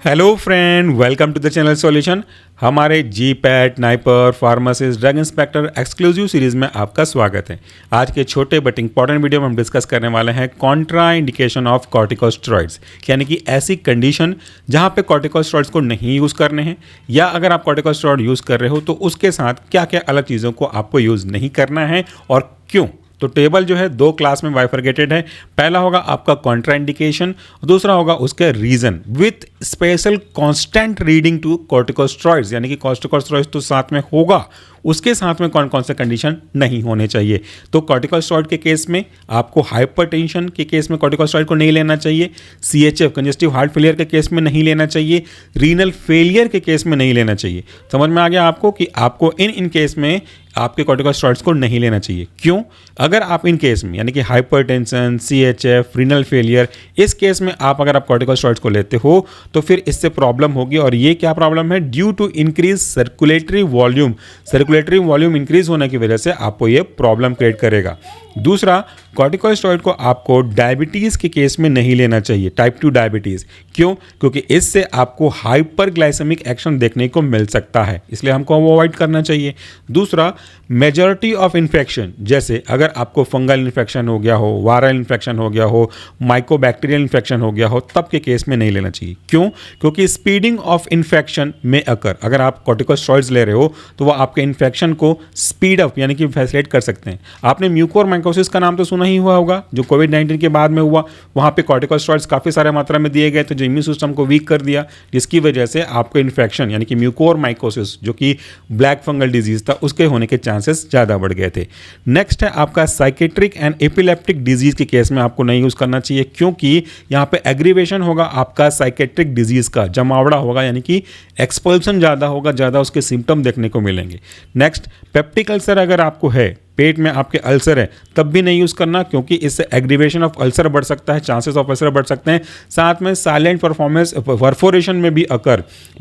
Hello friend, welcome to the channel solution. हमारे GPAT, NIPER, pharmacist, drug inspector exclusive series में आपका स्वागत है। आज के छोटे बट इंपॉर्टेंट वीडियो में हम डिस्कस करने वाले हैं कॉन्ट्रा इंडिकेशन ऑफ कॉर्टिकोस्टेरॉइड्स, यानी कि ऐसी कंडीशन जहां पे कॉर्टिकोस्टेरॉइड्स को नहीं यूज़ करने हैं, या अगर आप कॉर्टिकोस्टेरॉइड यूज़ कर रहे हो तो उसके साथ क्या क्या अलग चीज़ों को आपको यूज़ नहीं करना है और क्यों। तो टेबल जो है दो क्लास में बाइफरगेटेड है। पहला होगा आपका कॉन्ट्रा इंडिकेशन, दूसरा होगा उसके reason with special constant reading to corticosteroids, यानी कि कॉर्टिकोस्टेरॉइड्स तो साथ में होगा, उसके साथ में कौन कौन से कंडीशन नहीं होने चाहिए। तो कॉर्टिकोस्टेरॉइड के केस में आपको हाइपरटेंशन के केस में कॉर्टिकोस्टेरॉइड को नहीं लेना चाहिए, सीएचएफ कंजेस्टिव हार्ट फेलियर के केस में नहीं लेना चाहिए, रीनल फेलियर के केस में नहीं लेना चाहिए। समझ में आ गया आपको कि आपको इन केस में आपके कॉर्टिकोस्टेरॉइड्स को नहीं लेना चाहिए। क्यों? अगर आप इन केस में, यानी कि हाइपरटेंशन, सीएचएफ, रीनल फेलियर, इस केस में अगर आप कॉर्टिकोस्टेरॉइड्स को लेते हो तो फिर इससे प्रॉब्लम होगी। और ये क्या प्रॉब्लम है? Due to increase circulatory volume, circulatory volume increase होने की वजह से आपको ये प्रॉब्लम क्रिएट करेगा। दूसरा, कॉर्टिकोस्टेरॉइड को आपको डायबिटीज़ के केस में नहीं लेना चाहिए, टाइप 2 डायबिटीज़। क्यों? क्योंकि इससे आपको हाइपरग्लाइसेमिक एक्शन देखने को मिल सकता है, इसलिए हमको अवॉइड करना चाहिए। दूसरा, मेजॉरिटी ऑफ इन्फेक्शन, जैसे अगर आपको फंगल इन्फेक्शन हो गया हो, वायरल इन्फेक्शन हो गया हो, माइकोबैक्टीरियल इन्फेक्शन हो गया हो, तब के केस में नहीं लेना चाहिए। क्यों? क्योंकि स्पीडिंग ऑफ इन्फेक्शन में अगर आप कॉर्टिकोस्टेरॉइड्स ले रहे हो तो वो आपके इन्फेक्शन को स्पीड अप, यानी कि फैसिलिटेट कर सकते हैं। आपने म्यूकोरमाइकोसिस का नाम तो सुना ही हुआ होगा, जो कोविड-19 के बाद में हुआ। वहाँ पे कॉर्टिकोस्टेरॉइड्स काफ़ी सारे मात्रा में दिए गए थे, जो इम्यून सिस्टम को वीक कर दिया, जिसकी वजह से आपको इन्फेक्शन, यानी कि म्यूकोरमाइकोसिस, जो कि ब्लैक फंगल डिजीज था, उसके होने के चांसेस ज़्यादा बढ़ गए थे। नेक्स्ट है आपका साइकेट्रिक एंड एपिलेप्टिक डिजीज के केस में आपको नहीं यूज़ करना चाहिए, क्योंकि यहाँ पे एग्रीवेशन होगा आपका साइकेट्रिक डिजीज का, जमावड़ा होगा, यानी कि एक्सपल्सन ज़्यादा होगा, ज़्यादा उसके सिम्टम देखने को मिलेंगे। नेक्स्ट, पेप्टिक अल्सर अगर आपको है, पेट में आपके अल्सर है, तब भी नहीं यूज़ करना, क्योंकि इससे एग्रीवेशन ऑफ अल्सर बढ़ सकता है, चांसेस ऑफ अल्सर बढ़ सकते हैं। साथ में साइलेंट परफोरेशन में भी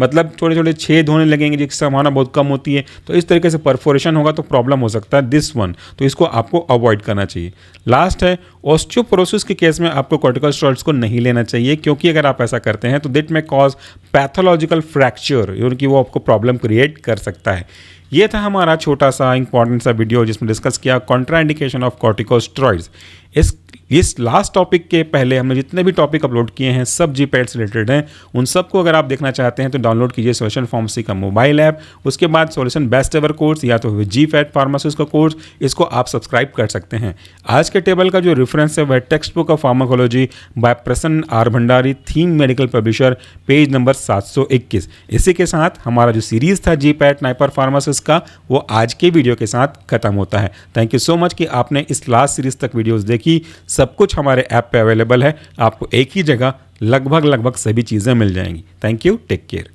मतलब छोटे छोटे छेद होने लगेंगे, जिसकी संभावना बहुत कम होती है। तो इस तरीके से परफोरेशन होगा तो प्रॉब्लम हो सकता है, दिस वन, तो इसको आपको अवॉइड करना चाहिए। लास्ट है, ऑस्टियोपोरोसिस के केस में आपको कॉर्टिकोस्टेरॉइड्स को नहीं लेना चाहिए, क्योंकि अगर आप ऐसा करते हैं तो दिट में कॉज पैथोलॉजिकल फ्रैक्चर, यानी कि वो आपको प्रॉब्लम क्रिएट कर सकता है। ये था हमारा छोटा सा इंपॉर्टेंट सा वीडियो जिसमें डिस्कस किया कॉन्ट्रा इंडिकेशन ऑफ कॉर्टिकोस्टेरॉइड्स। इस लास्ट टॉपिक के पहले हमने जितने भी टॉपिक अपलोड किए हैं सब जीपैट से रिलेटेड हैं। उन सबको अगर आप देखना चाहते हैं तो डाउनलोड कीजिए सॉल्यूशन फार्मेसी का मोबाइल ऐप। उसके बाद सॉल्यूशन बेस्ट एवर कोर्स या तो जीपैट फार्मासिस्ट का कोर्स, इसको आप सब्सक्राइब कर सकते हैं। आज के टेबल का जो रेफरेंस है वह text book of pharmacology by Prasanna R Bhandari, Thieme medical publisher, page number 721। इसी के साथ हमारा जो सीरीज था जीपैट नाइपर फार्मासिस्ट का, वो आज के वीडियो के साथ खत्म होता है। थैंक यू सो मच कि आपने इस लास्ट सीरीज तक वीडियोस देखी। सब कुछ हमारे ऐप पे अवेलेबल है, आपको एक ही जगह लगभग सभी चीज़ें मिल जाएंगी। Thank you, take care.